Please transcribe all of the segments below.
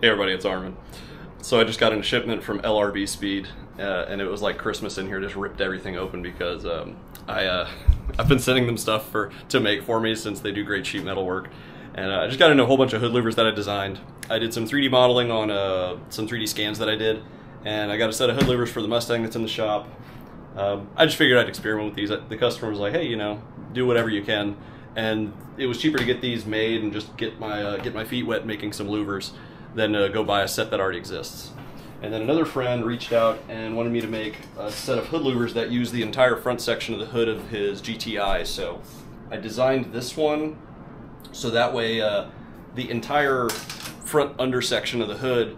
Hey everybody, it's Armin. So I just got a shipment from LRB Speed, and it was like Christmas in here. Just ripped everything open because I've been sending them stuff to make for me since they do great sheet metal work. And I just got into a whole bunch of hood louvers that I designed. I did some 3D modeling on some 3D scans that I did, and I got a set of hood louvers for the Mustang that's in the shop. I just figured I'd experiment with these. The customer was like, hey, you know, do whatever you can. And it was cheaper to get these made and just get my feet wet making some louvers than go buy a set that already exists. And then another friend reached out and wanted me to make a set of hood louvers that use the entire front section of the hood of his GTI. So I designed this one so that way the entire front undersection of the hood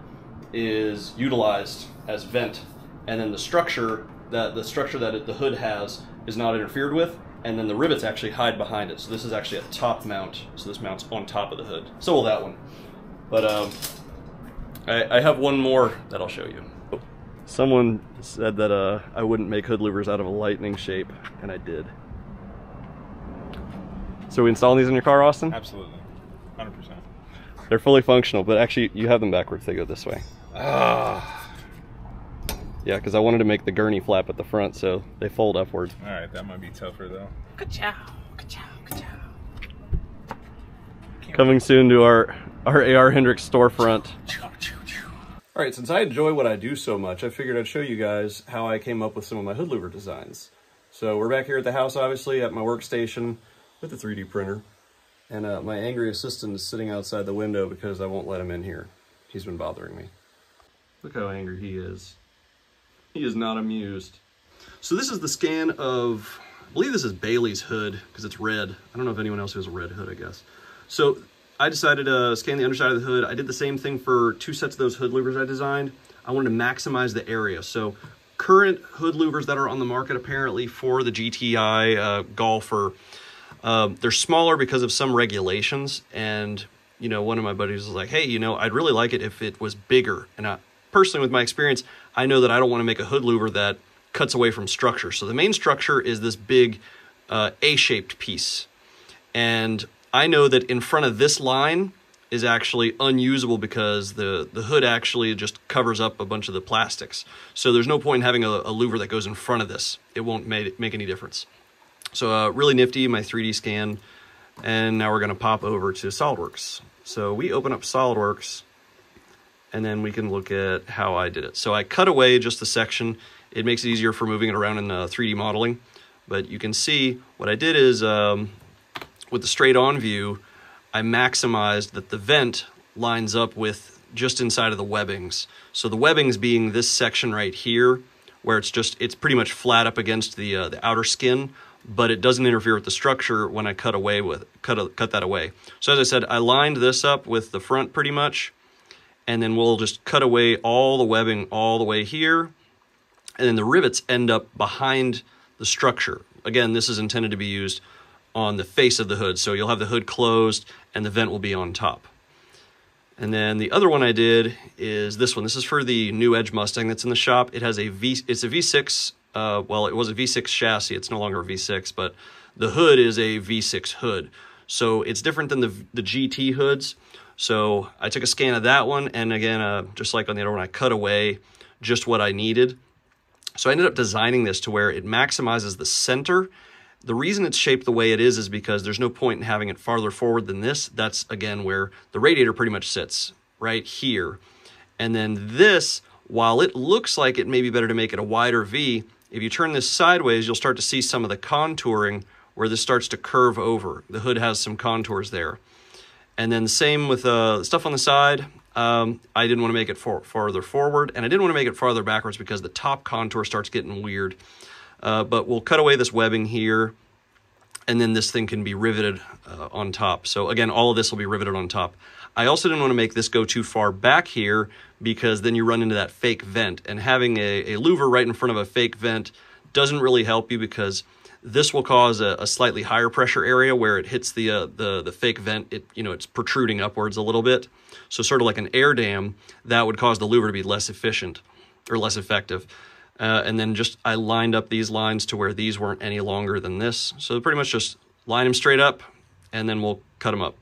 is utilized as vent, and then the structure that the hood has is not interfered with, and then the rivets actually hide behind it. So this is actually a top mount, so this mounts on top of the hood. So will that one. But I have one more that I'll show you. Someone said that I wouldn't make hood louvers out of a lightning shape, and I did. So are we installing these in your car, Austin? Absolutely, 100%. They're fully functional, but actually you have them backwards. They go this way. Ah. Yeah, because I wanted to make the gurney flap at the front, so they fold upward. All right, that might be tougher though. Ka-chow, ka-chow, ka-chow. Coming soon to our AR Hendrix storefront. All right, since I enjoy what I do so much, I figured I'd show you guys how I came up with some of my hood louver designs. So we're back here at the house, obviously, at my workstation with the 3D printer. And my angry assistant is sitting outside the window because I won't let him in here. He's been bothering me. Look how angry he is. He is not amused. So this is the scan of, I believe this is Bailey's hood because it's red. I don't know if anyone else has a red hood, I guess. So I decided to scan the underside of the hood. I did the same thing for 2 sets of those hood louvers I designed. I wanted to maximize the area. So current hood louvers that are on the market apparently for the GTI Golfer, they're smaller because of some regulations. And, you know, one of my buddies was like, hey, you know, I'd really like it if it was bigger. And personally, with my experience, I know that I don't want to make a hood louver that cuts away from structure. So the main structure is this big A-shaped piece. And I know that in front of this line is actually unusable because the hood actually just covers up a bunch of the plastics. So there's no point in having a louver that goes in front of this. It won't make any difference. So really nifty, my 3D scan. And now we're going to pop over to SolidWorks. So we open up SolidWorks, and then we can look at how I did it. So I cut away just the section. It makes it easier for moving it around in 3D modeling. But you can see what I did is, with the straight on view, I maximized that the vent lines up with just inside of the webbings. So the webbings being this section right here, where it's pretty much flat up against the outer skin, but it doesn't interfere with the structure when I cut that away. So as I said, I lined this up with the front pretty much, and then we'll just cut away all the webbing all the way here, and then the rivets end up behind the structure. Again, this is intended to be used on the face of the hood, so you'll have the hood closed and the vent will be on top. And then the other one I did is this one. This is for the new Edge Mustang that's in the shop. It has it's a V6, well, it was a V6 chassis. It's no longer a V6, but the hood is a V6 hood. So it's different than the GT hoods. So I took a scan of that one, and again, just like on the other one, I cut away just what I needed. So I ended up designing this to where it maximizes the center. The reason it's shaped the way it is because there's no point in having it farther forward than this. That's, again, where the radiator pretty much sits, right here. And then this, while it looks like it may be better to make it a wider V, if you turn this sideways, you'll start to see some of the contouring where this starts to curve over. The hood has some contours there. And then same with stuff on the side. I didn't want to make it farther forward, and I didn't want to make it farther backwards because the top contour starts getting weird. But we'll cut away this webbing here, and then this thing can be riveted on top. So again, all of this will be riveted on top. I also didn't want to make this go too far back here because then you run into that fake vent, and having a louver right in front of a fake vent doesn't really help you because this will cause a slightly higher pressure area where it hits the fake vent. It's protruding upwards a little bit. So sort of like an air dam, that would cause the louver to be less efficient or less effective. And then I lined up these lines to where these weren't any longer than this. So pretty much just line them straight up, and then we'll cut them up.